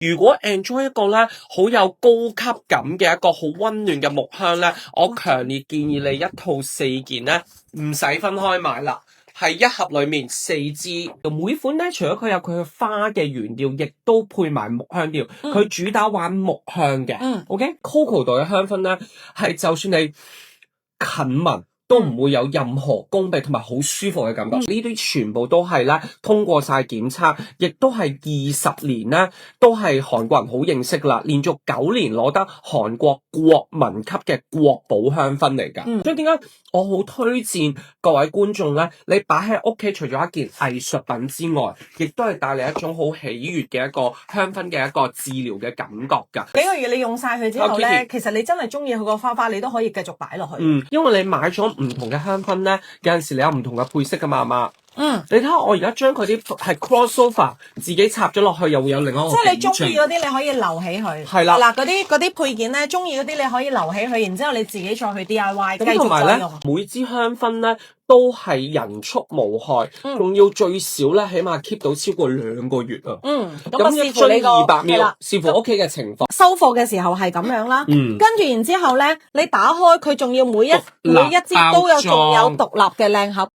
如果 enjoy 一個咧好有高級感嘅一個好溫暖嘅木香咧，我強烈建議你一套4件咧，唔使分開買啦，係一盒裏面4支。每款咧除咗佢有佢花嘅原料，亦都配埋木香料。佢主打玩木香嘅。OK，Coco 度嘅香薰咧係就算你近聞都唔會有任何攻鼻同埋好舒服嘅感覺，呢啲全部都係咧通過晒檢測，亦都係20年咧都係韓國人好認識啦，連續9年攞得韓國國民級嘅國寶香薰嚟㗎。所以點解我好推薦各位觀眾咧，你擺喺屋企除咗一件藝術品之外，亦都係帶嚟一種好喜悅嘅一個香薰嘅一個治療嘅感覺㗎。幾個月你用晒佢之後咧，其實你真係中意佢個花，你都可以繼續擺落去。因為你買咗唔同嘅香薰咧，有陣時你有唔同嘅配色㗎嘛，係嘛？你睇下我而家將佢啲係 crossover 自己插咗落去，又會有另一個。即係你中意嗰啲，你可以留起佢。係啦，嗱嗰啲配件咧，中意嗰啲你可以留起佢，然之後你自己再去 DIY 繼續再用。每支香薰咧都係人畜無害，仲要最少咧起碼 keep 到超過2個月啊。咁一樽200ml，視乎屋企嘅情況。收貨嘅時候係咁樣啦，跟住然之後咧，你打開佢仲要每一支都有仲有獨立嘅靚盒。